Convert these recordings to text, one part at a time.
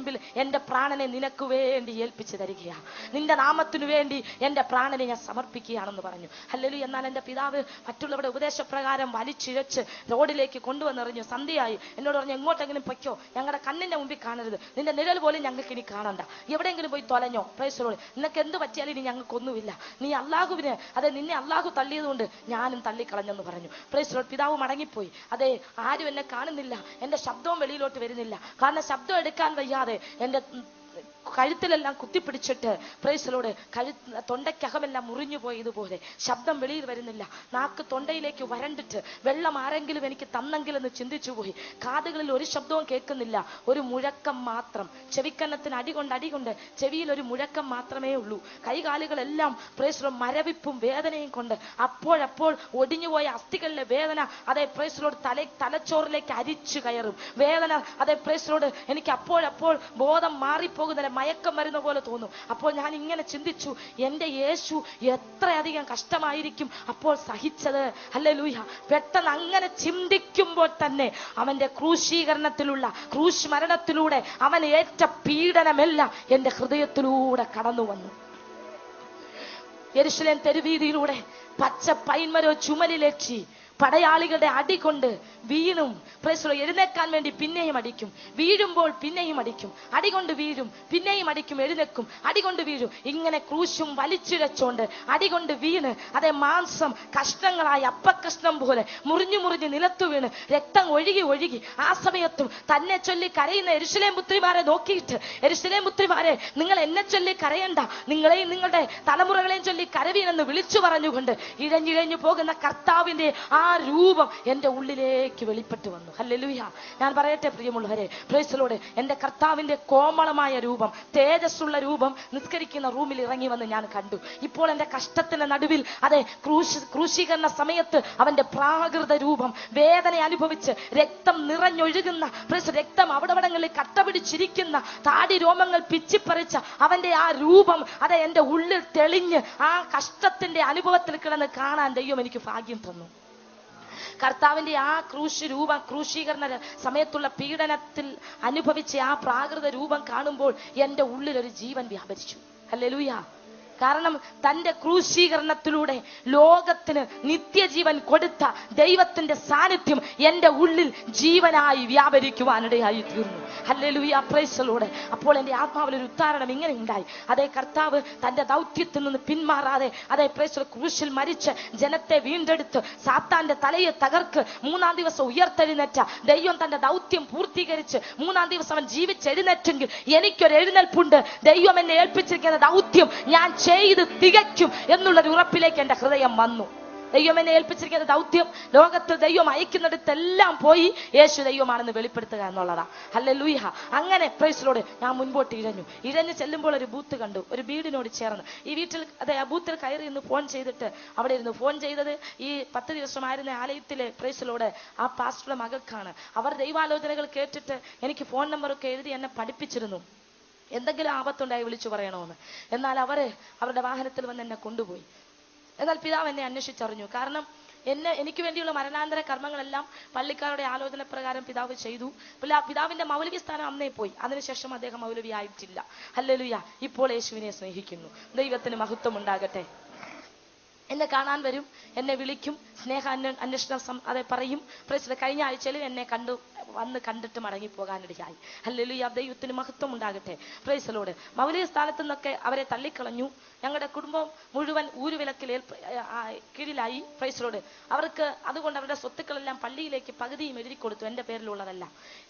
മുൻപിൽ എൻ്റെ പ്രാണനെ നിനക്ക് വേണ്ടി ഏൽപ്പിച്ചു തരികയാണ്. നിന്റെ നാമത്തിനു വേണ്ടി എൻ്റെ പ്രാണനെ ഞാൻ സമർപ്പിക്കുകയാണെന്ന് പറഞ്ഞു. ഹല്ലേലൂയ. എന്നാൽ എൻ്റെ പിതാവ് മറ്റുള്ളവരുടെ ഉപദേശപ്രകാരം വലിച്ചിഴച്ച് റോഡിലേക്ക് കൊണ്ടുവന്നെറിഞ്ഞു. സന്ധ്യയായി. എന്നോട് പറഞ്ഞു, എങ്ങോട്ടെങ്കിലും പൊയ്ക്കോ, ഞങ്ങളുടെ കണ്ണിന്റെ മുമ്പിൽ കാണരുത്, നിന്റെ നിഴൽ പോലും ഞങ്ങൾക്ക് ഇനി കാണണ്ട, എവിടെയെങ്കിലും പോയി തൊലഞ്ഞോ. Price the Lord. നിനക്ക് എന്ത് പറ്റിയാലും ഇനി ഞങ്ങൾക്കൊന്നുമില്ല, നീ അല്ലാഹുവിന്, അതെ നിന്നെ അല്ലാഹു തള്ളിയതുകൊണ്ട് ഞാനും തള്ളിക്കളഞ്ഞെന്ന് പറഞ്ഞു. Price the Lord. പിതാവ് മടങ്ങിപ്പോയി. അതെ, ആരും എന്നെ കാണുന്നില്ല, എൻ്റെ ശബ്ദവും വെളിയിലോട്ട് വരുന്നില്ല. കാരണം ശബ്ദം എടുക്കാൻ വയ്യാതെ എൻ്റെ കഴുത്തിലെല്ലാം കുത്തിപ്പിടിച്ചിട്ട് പ്രൈസ് ദി ലോർഡ് തൊണ്ടയ്ക്കകമെല്ലാം മുറിഞ്ഞു പോയതുപോലെ ശബ്ദം വെളിയിൽ വരുന്നില്ല. നാക്ക് തൊണ്ടയിലേക്ക് വരണ്ടിട്ട് വെള്ളം ആരെങ്കിലും എനിക്ക് തന്നെങ്കിലെന്ന് ചിന്തിച്ചു പോയി. കാതുകളിൽ ഒരു ശബ്ദവും കേൾക്കുന്നില്ല, ഒരു മുഴക്കം മാത്രം. ചെവിക്കന്നത്തിന് അടികൊണ്ട് ചെവിയിൽ ഒരു മുഴക്കം മാത്രമേ ഉള്ളൂ. കൈകാലുകളെല്ലാം പ്രൈസ് ദി ലോർഡ് മരവിപ്പും വേദനയും കൊണ്ട് അപ്പോഴപ്പോൾ ഒടിഞ്ഞുപോയ അസ്ഥികളിലെ വേദന അതേ പ്രൈസ് ദി ലോർഡ് തലച്ചോറിലേക്ക് അരിച്ചു കയറും വേദന. അതേ പ്രൈസ് ദി ലോർഡ് എനിക്ക് അപ്പോഴപ്പോൾ ബോധം മാറിപ്പോകുന്ന മയക്കം വരുന്ന പോലെ തോന്നും. അപ്പോൾ ഞാൻ ഇങ്ങനെ ചിന്തിച്ചു, എൻ്റെ യേശു എത്രയധികം കഷ്ടമായിരിക്കും അപ്പോൾ സഹിച്ചത്. ഹല്ലേലൂയ. പെട്ടെന്ന് അങ്ങനെ ചിന്തിക്കുമ്പോൾ തന്നെ അവന്റെ ക്രൂശീകരണത്തിലുള്ള ക്രൂശ് മരണത്തിലൂടെ അവൻ ഏറ്റ പീഡനമെല്ലാം എൻ്റെ ഹൃദയത്തിലൂടെ കടന്നു വന്നു. യെരൂശലേം തെരുവീതിയിലൂടെ പച്ച പൈൻമരോ ചുമലിലേറ്റി പടയാളികളുടെ അടികൊണ്ട് വീണും എഴുന്നേക്കാൻ വേണ്ടി പിന്നെയും അടിക്കും, വീഴുമ്പോൾ പിന്നെയും അടിക്കും, അടികൊണ്ട് വീഴും, പിന്നെയും അടിക്കും, എഴുന്നേക്കും, അടികൊണ്ട് വീഴും. ഇങ്ങനെ ക്രൂശും വലിച്ചിഴച്ചോണ്ട് അടികൊണ്ട് വീണ് അതേ മാംസം കഷ്ണങ്ങളായി അപ്പക്കഷ്ണം പോലെ മുറിഞ്ഞു നിലത്തു വീണ് രക്തം ഒഴുകി ആ സമയത്തും തന്നെ ചൊല്ലി കരയുന്ന യെരൂശലേം പുത്രിമാരെ നോക്കിയിട്ട്, യെരൂശലേം പുത്രിമാരെ നിങ്ങൾ എന്നെ ചൊല്ലി കരയണ്ട, നിങ്ങളെയും നിങ്ങളുടെ തലമുറകളെയും ചൊല്ലി കരവീനെന്ന് വിളിച്ചു പറഞ്ഞുകൊണ്ട് ഇഴഞ്ഞിഴഞ്ഞു പോകുന്ന കർത്താവിന്റെ ആ രൂപം എൻ്റെ ഉള്ളിലേക്ക് വെളിപ്പെട്ടു വന്നു. ഹല്ലേലൂയ. ഞാൻ പറയട്ടെ പ്രിയമുള്ളവരെ, പ്രൈസ് ദി ലോർഡ്, എൻ്റെ കർത്താവിന്റെ കോമളമായ രൂപം, തേജസ്സുള്ള രൂപം നിസ്കരിക്കുന്ന റൂമിൽ ഇറങ്ങി വന്ന് ഞാൻ കണ്ടു. ഇപ്പോൾ എൻ്റെ കഷ്ടത്തിന്റെ നടുവിൽ അതേ ക്രൂശീകരണ സമയത്ത് അവന്റെ പ്രാകൃത രൂപം വേദന അനുഭവിച്ച് രക്തം നിറഞ്ഞൊഴുകുന്ന രക്തം അവിടങ്ങളിൽ കട്ട പിടിച്ചിരിക്കുന്ന താടി രോമങ്ങൾ പിച്ചിപ്പറിച്ച അവന്റെ ആ രൂപം അതെ എൻ്റെ ഉള്ളിൽ തെളിഞ്ഞ് ആ കഷ്ടത്തിന്റെ അനുഭവത്തിൽ കിടന്ന് കാണാൻ ദൈവം എനിക്ക് ഭാഗ്യം തന്നു. കർത്താവിന്റെ ആ ക്രൂശീകരണ സമയത്തുള്ള പീഡനത്തിൽ അനുഭവിച്ച ആ പ്രാകൃത രൂപം കാണുമ്പോൾ എൻ്റെ ഉള്ളിൽ ഒരു ജീവൻ വ്യാപരിച്ചു. ഹല്ലേലൂയ. കാരണം തന്റെ ക്രൂശീകരണത്തിലൂടെ ലോകത്തിന് നിത്യജീവൻ കൊടുത്ത ദൈവത്തിന്റെ സാന്നിധ്യം എൻ്റെ ഉള്ളിൽ ജീവനായി വ്യാപരിക്കുവാനിടയായി തീർന്നു. ഹല്ലേലൂയ. Price the Lord. അപ്പോൾ എൻ്റെ ആത്മാവിൽ ഒരു ഉദ്ധാരണം ഇങ്ങനെ ഉണ്ടായി. അതേ കർത്താവ് തന്റെ ദൗത്യത്തിൽ നിന്ന് പിന്മാറാതെ അതേ പ്രൈസ് ദി ലോർഡ് ക്രൂശിൽ മരിച്ച് ജനത്തെ വീണ്ടെടുത്ത് സാത്താന്റെ തലയെ തകർക്ക് 3-ാം ദിവസം ഉയർത്തെഴുന്നേറ്റ ദൈവം തന്റെ ദൗത്യം പൂർത്തീകരിച്ച് 3-ാം ദിവസം അവൻ ജീവിച്ചെഴുന്നേറ്റെങ്കിൽ എനിക്കൊരു എഴുന്നേൽപ്പുണ്ട്. ദൈവം എന്നെ ഏൽപ്പിച്ചിരിക്കുന്ന ദൗത്യം ഞാൻ ചെയ്ത് തികയ്ക്കും എന്നുള്ളൊരു ഉറപ്പിലേക്ക് എൻ്റെ ഹൃദയം വന്നു. ദൈവം എന്നെ ഏൽപ്പിച്ചിരിക്കുന്ന ദൗത്യം ലോകത്തിൽ ദൈവം അയക്കുന്നിടത്തെല്ലാം പോയി യേശു ദൈവമാണെന്ന് വെളിപ്പെടുത്തുക എന്നുള്ളതാ. ഹല്ലേലൂയ. അങ്ങനെ പ്രൈസ് ദി ലോർഡ് ഞാൻ മുൻപോട്ട് ഇഴഞ്ഞു ചെല്ലുമ്പോൾ ഒരു ബൂത്ത് കണ്ടു. ഒരു വീടിനോട് ചേർന്ന് ഈ വീട്ടിൽ അതെ ആ ബൂത്തിൽ കയറി ഇന്ന് ഫോൺ ചെയ്തിട്ട് അവിടെ ഇരുന്നു. ഫോൺ ചെയ്തത് ഈ 10 ദിവസമായിരുന്ന ആലയത്തിലെ പ്രൈസ് ദി ലോർഡ് ആ പാസ്റ്ററുടെ മകൾക്കാണ്. അവർ ദൈവാലോചനകൾ കേട്ടിട്ട് എനിക്ക് ഫോൺ നമ്പറൊക്കെ എഴുതി എന്നെ പഠിപ്പിച്ചിരുന്നു, എന്തെങ്കിലും ആപത്തുണ്ടായി വിളിച്ചു പറയണമെന്ന്. എന്നാൽ അവരുടെ വാഹനത്തിൽ വന്ന് എന്നെ കൊണ്ടുപോയി. എന്നാൽ പിതാവ് എന്നെ അന്വേഷിച്ചറിഞ്ഞു. കാരണം എനിക്ക് വേണ്ടിയുള്ള മരണാന്തര കർമ്മങ്ങളെല്ലാം പള്ളിക്കാരുടെ ആലോചന പ്രകാരം പിതാവ് ചെയ്തു. പിതാവിന്റെ മൗലവി സ്ഥാനം അന്നേ പോയി. അതിനുശേഷം അദ്ദേഹം മൗലവി ആയിട്ടില്ല. ഹല്ലേലൂയ. ഇപ്പോൾ യേശുവിനെ സ്നേഹിക്കുന്നു. ദൈവത്തിന് മഹത്വം ഉണ്ടാകട്ടെ. എന്നെ കാണാൻ വരും, എന്നെ വിളിക്കും, സ്നേഹ അന്വേഷണം അതെ പറയും. കഴിഞ്ഞ ആഴ്ചയിൽ എന്നെ വന്ന് കണ്ടിട്ട് മടങ്ങി പോകാനിടയായി. ഹല്ലേലൂയ. ദൈവത്തിന് മഹത്വം ഉണ്ടാകട്ടെ. Praise the lord. മൗലിക സ്ഥാനത്തു നിന്നൊക്കെ അവരെ തള്ളിക്കളഞ്ഞു. ഞങ്ങളുടെ കുടുംബം മുഴുവൻ ഊരുവിലക്കിൽ കീഴിലായി. Praise the lord. അവർക്ക് അതുകൊണ്ട് അവരുടെ സ്വത്തുക്കളെല്ലാം പള്ളിയിലേക്ക് പകുതിയും എഴുതി കൊടുത്തു, എൻ്റെ പേരിലുള്ളതല്ല.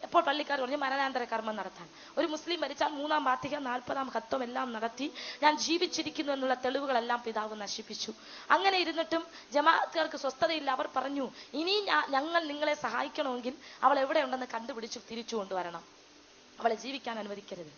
ഇപ്പോൾ പള്ളിക്കാർ പറഞ്ഞു മരണാന്തര കർമ്മം നടത്താൻ. ഒരു മുസ്ലിം മരിച്ചാൽ 3-ാം വാർഷിക 40-ാം ഖത്വം എല്ലാം നടത്തി ഞാൻ ജീവിച്ചിരിക്കുന്നു എന്നുള്ള തെളിവുകളെല്ലാം പിതാവ് നശിപ്പിച്ചു. അങ്ങനെ ഇരുന്നിട്ടും ജമാഅത്തുകാർക്ക് സ്വസ്ഥതയില്ല. അവർ പറഞ്ഞു, ഇനി ഞങ്ങൾ നിങ്ങളെ സഹായിക്കണമെങ്കിൽ അവൾ എവിടെയുണ്ടെന്ന് കണ്ടുപിടിച്ചു തിരിച്ചു കൊണ്ടുവരണം. അവളെ ജീവിക്കാൻ അനുവദിക്കരുത്.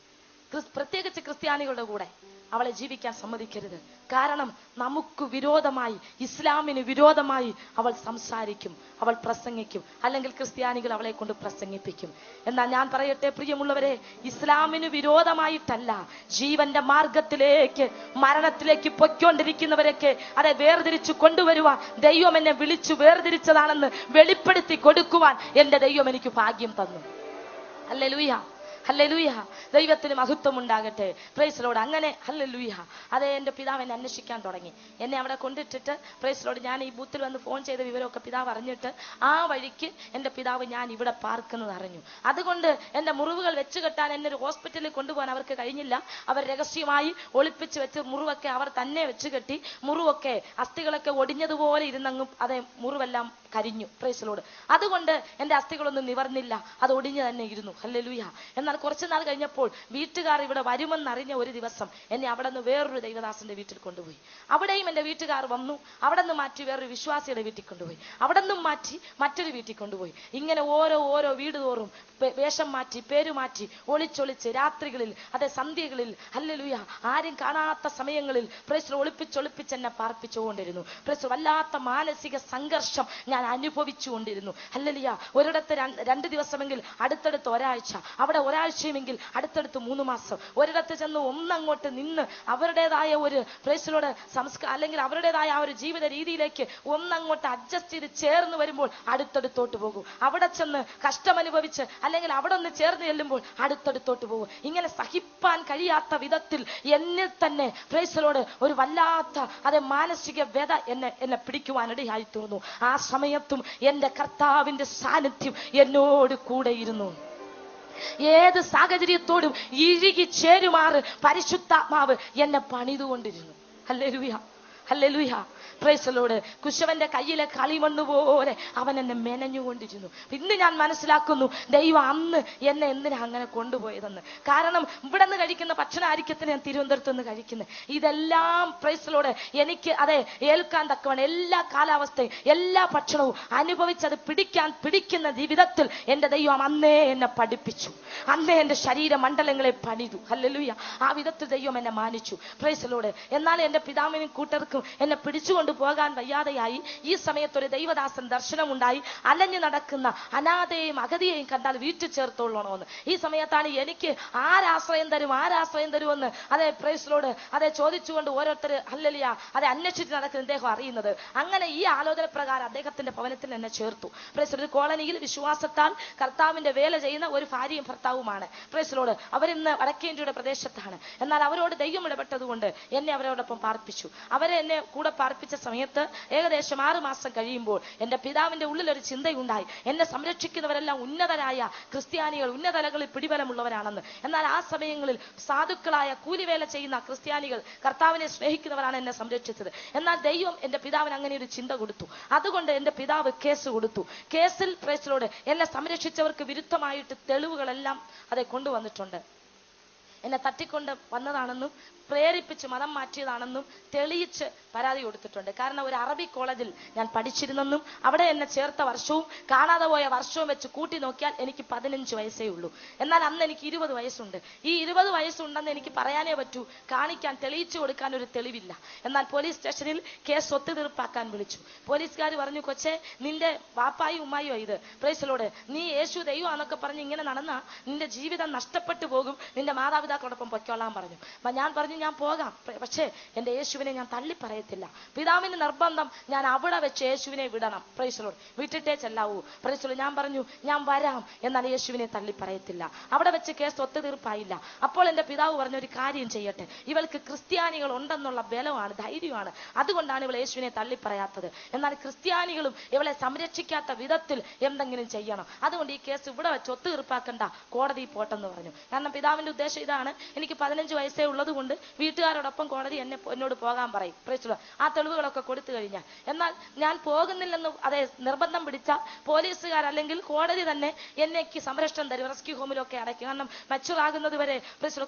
പ്രത്യേകിച്ച് ക്രിസ്ത്യാനികളുടെ കൂടെ അവളെ ജീവിക്കാൻ സമ്മതിക്കരുത്. കാരണം നമുക്ക് വിരോധമായി, ഇസ്ലാമിന് വിരോധമായി അവൾ സംസാരിക്കും, അവൾ പ്രസംഗിക്കും, അല്ലെങ്കിൽ ക്രിസ്ത്യാനികൾ അവളെ കൊണ്ട് പ്രസംഗിപ്പിക്കും. എന്നാൽ ഞാൻ പറയട്ടെ പ്രിയമുള്ളവരെ, ഇസ്ലാമിന് വിരോധമായിട്ടല്ല, ജീവന്റെ മാർഗത്തിലേക്ക് മരണത്തിലേക്ക് പൊയ്ക്കൊണ്ടിരിക്കുന്നവരൊക്കെ അതെ വേർതിരിച്ചു കൊണ്ടുവരുവാൻ ദൈവം എന്നെ വിളിച്ചു വേർതിരിച്ചതാണെന്ന് വെളിപ്പെടുത്തി കൊടുക്കുവാൻ എൻ്റെ ദൈവം എനിക്ക് ഭാഗ്യം തന്നു. ഹല്ലേലൂയ. ഹല്ലേലൂയ. ദൈവത്തിന് മഹത്വം ഉണ്ടാകട്ടെ. Praise lord. അങ്ങനെ ഹല്ലേലൂയ. അതെ, എന്റെ പിതാവ് എന്നെ അന്വേഷിക്കാൻ തുടങ്ങി. എന്നെ അവിടെ കൊണ്ടിട്ടിട്ട് പ്രൈസ് ലോർഡ് ഞാൻ ഈ ബൂത്തിൽ വന്ന് ഫോൺ ചെയ്ത വിവരമൊക്കെ പിതാവ് അറിഞ്ഞിട്ട് ആ വഴിക്ക് എന്റെ പിതാവ് ഞാൻ ഇവിടെ പാർക്കുന്നത് അറിഞ്ഞു. അതുകൊണ്ട് എന്റെ മുറിവുകൾ വെച്ച് കെട്ടാൻ എന്നെ ഒരു ഹോസ്പിറ്റലിൽ കൊണ്ടുപോകാൻ അവർക്ക് കഴിഞ്ഞില്ല. അവർ രഹസ്യമായി ഒളിപ്പിച്ച് വെച്ച് മുറിവൊക്കെ അവർ തന്നെ വെച്ച് കെട്ടി. മുറിവൊക്കെ അസ്ഥികളൊക്കെ ഒടിഞ്ഞതുപോലെ ഇരുന്നങ്ങും അതെ മുറിവെല്ലാം കരിഞ്ഞു. Praise lord. അതുകൊണ്ട് എന്റെ അസ്ഥികളൊന്നും നിവർന്നില്ല, അത് ഒടിഞ്ഞു തന്നെ ഇരുന്നു. ഹല്ലേലൂയ. എന്നാൽ കുറച്ചു നാൾ കഴിഞ്ഞപ്പോൾ വീട്ടുകാർ ഇവിടെ വരുമെന്നറിഞ്ഞ ഒരു ദിവസം എന്നെ അവിടെ നിന്ന് വേറൊരു ദൈവദാസന്റെ വീട്ടിൽ കൊണ്ടുപോയി. അവിടെയും എന്റെ വീട്ടുകാർ വന്നു. അവിടെ നിന്ന് മാറ്റി വേറൊരു വിശ്വാസിയുടെ വീട്ടിൽ കൊണ്ടുപോയി. അവിടെ നിന്നും മാറ്റി മറ്റൊരു വീട്ടിൽ കൊണ്ടുപോയി. ഇങ്ങനെ ഓരോ വീട് തോറും വേഷം മാറ്റി പേര് മാറ്റി ഒളിച്ചൊളിച്ച് രാത്രികളിൽ അതെ സന്ധ്യകളിൽ ഹല്ലേലൂയ ആരും കാണാത്ത സമയങ്ങളിൽ പ്രൈസ് ഒളിപ്പിച്ചൊളിപ്പിച്ച് എന്നെ പാർപ്പിച്ചുകൊണ്ടിരുന്നു. പ്രൈസ് വല്ലാത്ത മാനസിക സംഘർഷം ഞാൻ അനുഭവിച്ചുകൊണ്ടിരുന്നു. ഹല്ലേലൂയ. ഒരിടത്ത് 2 ദിവസമെങ്കിൽ അടുത്തടുത്ത് ഒരാഴ്ച, അവിടെ ഒരാഴ്ചയുമെങ്കിൽ അടുത്തടുത്ത് 3 മാസം. ഒരിടത്ത് ചെന്ന് ഒന്നങ്ങോട്ട് നിന്ന് അവരുടേതായ ഒരു പ്രൈസിലോട് അല്ലെങ്കിൽ അവരുടേതായ ആ ഒരു ജീവിത രീതിയിലേക്ക് ഒന്നങ്ങോട്ട് അഡ്ജസ്റ്റ് ചെയ്ത് ചേർന്ന് വരുമ്പോൾ അടുത്തടുത്തോട്ട് പോകും. അവിടെ ചെന്ന് കഷ്ടമനുഭവിച്ച് അല്ലെങ്കിൽ അവിടെ ഒന്ന് ചേർന്ന് ചെല്ലുമ്പോൾ അടുത്തടുത്തോട്ട് പോകും. ഇങ്ങനെ സഹിപ്പാൻ കഴിയാത്ത വിധത്തിൽ എന്നിൽ തന്നെ പ്രൈസിലോട് ഒരു വല്ലാത്ത അതെ മാനസിക വ്യത എന്നെ പിടിക്കുവാനിടയായി തീർന്നു. ആ സമയത്തും എന്റെ കർത്താവിന്റെ സാന്നിധ്യം എന്നോട് കൂടെ ഇരുന്നു. ഏത് സാഹചര്യത്തോടും ഇഴുകി ചേരുമാറ് പരിശുദ്ധാത്മാവ് എന്നെ പണിതുകൊണ്ടിരുന്നു. ഹല്ലേലൂയ, ഹല്ലേലൂയ. Praise lord. കുശവന്റെ കയ്യിലെ കളിമണ്ണ് പോലെ അവൻ എന്നെ മെനഞ്ഞുകൊണ്ടിരുന്നു. ഇന്ന് ഞാൻ മനസ്സിലാക്കുന്നു ദൈവം അന്ന് എന്നെ എന്തിനാ അങ്ങനെ കൊണ്ടുപോയതെന്ന്. കാരണം ഇവിടെ നിന്ന് കഴിക്കുന്ന ഭക്ഷണായിരിക്കത്തിന് ഞാൻ തിരുവനന്തപുരത്ത് നിന്ന് കഴിക്കുന്നത്. ഇതെല്ലാം പ്രൈസ് ലോർഡ് എനിക്ക് അതെ ഏൽക്കാൻ തക്കവണ്ണം എല്ലാ കാലാവസ്ഥയും എല്ലാ ഭക്ഷണവും അനുഭവിച്ചത് പിടിക്കുന്ന വിധത്തിൽ എന്റെ ദൈവം അന്നേ എന്നെ പഠിപ്പിച്ചു. അന്നേ എന്റെ ശരീരമണ്ഡലങ്ങളെ പണിതു. ഹല്ലേലൂയ. ആ വിധത്തിൽ ദൈവം എന്നെ മാനിച്ചു. Praise lord. എന്നാൽ എന്റെ പിതാവിനും കൂട്ടർക്കും എന്നെ പിടിച്ചുകൊണ്ട് പോകാൻ വയ്യാതെയായി. ഈ സമയത്തൊരു ദൈവദാസൻ ദർശനമുണ്ടായി. അലഞ്ഞു നടക്കുന്ന അനാഥയെയും അഗതിയെയും കണ്ടാൽ വീട്ടിൽ ചേർത്തോളണമെന്ന്. ഈ സമയത്താണ് എനിക്ക് ആരാശ്രയം തരുമെന്ന് അതെ പ്രൈസ് ലോർഡ് അതെ ചോദിച്ചുകൊണ്ട് ഓരോരുത്തർ ഹല്ലേലൂയ അതെ അന്വേഷിച്ച് നടക്കുന്ന അദ്ദേഹം അറിയുന്നത്. അങ്ങനെ ഈ ആലോചന പ്രകാരം അദ്ദേഹത്തിന്റെ ഭവനത്തിൽ എന്നെ ചേർത്തു. Praise lord. കോളനിയിൽ വിശ്വാസത്താൽ കർത്താവിന്റെ വേല ചെയ്യുന്ന ഒരു ഭാര്യയും ഭർത്താവുമാണ്. Praise Lord. അവരിന്ന് വടക്കേന്ത്യയുടെ പ്രദേശത്താണ്. എന്നാൽ അവരോട് ദൈവം ഇടപെട്ടതുകൊണ്ട് എന്നെ അവരോടൊപ്പം പാർപ്പിച്ചു. അവരെ എന്നെ കൂടെ പാർപ്പിച്ച സമയത്ത് ഏകദേശം 6 മാസം കഴിയുമ്പോൾ എന്റെ പിതാവിന്റെ ഉള്ളിൽ ഒരു ചിന്തയുണ്ടായി. എന്നെ സംരക്ഷിക്കുന്നവരെല്ലാം ഉന്നതരായ ക്രിസ്ത്യാനികൾ, ഉന്നതലകളിൽ പിടിബലമുള്ളവരാണെന്ന്. എന്നാൽ ആ സമയങ്ങളിൽ സാധുക്കളായ കൂലിവേല ചെയ്യുന്ന ക്രിസ്ത്യാനികൾ കർത്താവിനെ സ്നേഹിക്കുന്നവരാണ് എന്നെ സംരക്ഷിച്ചത്. എന്നാൽ ദൈവം എന്റെ പിതാവിന് അങ്ങനെ ഒരു ചിന്ത കൊടുത്തു. അതുകൊണ്ട് എന്റെ പിതാവ് കേസ് കൊടുത്തു. കേസിൽ പ്രൈസ് ലോർഡ് എന്നെ സംരക്ഷിച്ചവർക്ക് വിരുദ്ധമായിട്ട് തെളിവുകളെല്ലാം അതെ കൊണ്ടുവന്നിട്ടുണ്ട്. എന്നെ തട്ടിക്കൊണ്ട് വന്നതാണെന്നും പ്രേരിപ്പിച്ച് മതം മാറ്റിയതാണെന്നും തെളിയിച്ച് പരാതി കൊടുത്തിട്ടുണ്ട്. കാരണം ഒരു അറബി കോളേജിൽ ഞാൻ പഠിച്ചിരുന്നെന്നും അവിടെ എന്നെ ചേർത്ത വർഷവും കാണാതെ പോയ വർഷവും വെച്ച് കൂട്ടി നോക്കിയാൽ എനിക്ക് 15 വയസ്സേ ഉള്ളൂ. എന്നാൽ അന്ന് എനിക്ക് 20 വയസ്സുണ്ട്. ഈ 20 വയസ്സുണ്ടെന്ന് എനിക്ക് പറയാനേ പറ്റൂ. കാണിക്കാൻ തെളിയിച്ചു കൊടുക്കാൻ ഒരു തെളിവില്ല. എന്നാൽ പോലീസ് സ്റ്റേഷനിൽ കേസ് ഒത്തുതീർപ്പാക്കാൻ വിളിച്ചു. പോലീസുകാർ പറഞ്ഞു, കൊച്ചേ നിന്റെ വാപ്പായും ഉമ്മായും ഇത് പ്രൈസ് ലോർഡ് നീ യേശു ദൈവമാണെന്നൊക്കെ പറഞ്ഞ് ഇങ്ങനെ നടന്നാ നിന്റെ ജീവിതം നഷ്ടപ്പെട്ടു പോകും, നിന്റെ മാതാപിതാക്കളോടൊപ്പം പൊയ്ക്കൊള്ളാൻ പറഞ്ഞു. ഞാൻ പറഞ്ഞു ഞാൻ പോകാം, പക്ഷേ എന്റെ യേശുവിനെ ഞാൻ തള്ളി പറയത്തില്ല. പിതാവിന് നിർബന്ധം ഞാൻ അവിടെ വെച്ച് യേശുവിനെ വിടണം. Praise lord. വിട്ടിട്ടേ ചെല്ലാവൂ. Praise lord. ഞാൻ പറഞ്ഞു ഞാൻ വരാം, എന്നാൽ യേശുവിനെ തള്ളി പറയത്തില്ല. അവിടെ വെച്ച് കേസ് ഒത്തുതീർപ്പായില്ല. അപ്പോൾ എന്റെ പിതാവ് പറഞ്ഞു ഒരു കാര്യം ചെയ്യട്ടെ, ഇവൾക്ക് ക്രിസ്ത്യാനികൾ ഉണ്ടെന്നുള്ള ബലമാണ്, ധൈര്യമാണ്, അതുകൊണ്ടാണ് ഇവൾ യേശുവിനെ തള്ളി പറയാത്തത്. എന്നാൽ ക്രിസ്ത്യാനികളും ഇവളെ സംരക്ഷിക്കാത്ത വിധത്തിൽ എന്തെങ്കിലും ചെയ്യണം. അതുകൊണ്ട് ഈ കേസ് ഇവിടെ വെച്ച് ഒത്തുതീർപ്പാക്കണ്ട, കോടതി പോട്ടെന്ന് പറഞ്ഞു. കാരണം പിതാവിന്റെ ഉദ്ദേശം ഇതാണ്, എനിക്ക് 15 വയസ്സേ ഉള്ളത് കൊണ്ട് വീട്ടുകാരോടൊപ്പം കോടതി എന്നോട് പോകാൻ പറയും. ആ തെളിവുകളൊക്കെ കൊടുത്തു കഴിഞ്ഞാൽ. എന്നാൽ ഞാൻ പോകുന്നില്ലെന്ന് അതെ നിർബന്ധം പിടിച്ചാൽ പോലീസുകാർ അല്ലെങ്കിൽ കോടതി തന്നെ എന്നേക്ക് സംരക്ഷണം തരും, റെസ്ക്യൂ ഹോമിലൊക്കെ അടയ്ക്കും. കാരണം മച്ചുർ ആകുന്നത് വരെ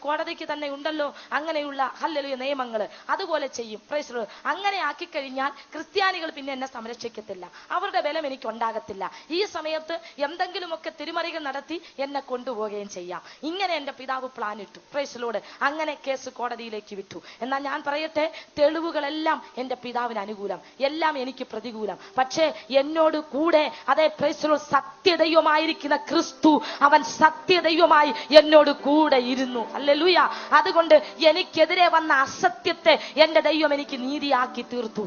കോടതിക്ക് തന്നെ ഉണ്ടല്ലോ അങ്ങനെയുള്ള ഹല്ലേലൂയ നിയമങ്ങൾ, അതുപോലെ ചെയ്യും. പ്രൈസ് അങ്ങനെ ആക്കി കഴിഞ്ഞാൽ ക്രിസ്ത്യാനികൾ പിന്നെ എന്നെ സംരക്ഷിക്കത്തില്ല, അവരുടെ ബലം എനിക്ക് ഉണ്ടാകത്തില്ല. ഈ സമയത്ത് എന്തെങ്കിലുമൊക്കെ തിരിമറികൾ നടത്തി എന്നെ കൊണ്ടുപോവുകയും ചെയ്യാം. ഇങ്ങനെ എന്റെ പിതാവ് പ്ലാൻ ഇട്ടു. Price lord. അങ്ങനെ കേസ് കോടതിയിലേക്ക് വിട്ടു. എന്നാൽ ഞാൻ പറയട്ടെ, തെളിവുകളെല്ലാം എന്റെ പിതാവിന് അനുകൂലം, എല്ലാം എനിക്ക് പ്രതികൂലം. പക്ഷേ എന്നോട് കൂടെ അതേ പ്രൈസ് ലോർഡ് സത്യദൈവമായിരിക്കുന്ന ക്രിസ്തു, അവൻ സത്യദൈവമായി എന്നോട് കൂടെ ഇരുന്നു. ഹല്ലേലൂയ. അതുകൊണ്ട് എനിക്കെതിരെ വന്ന അസത്യത്തെ എന്റെ ദൈവം എനിക്ക് നീതിയാക്കി തീർത്തു.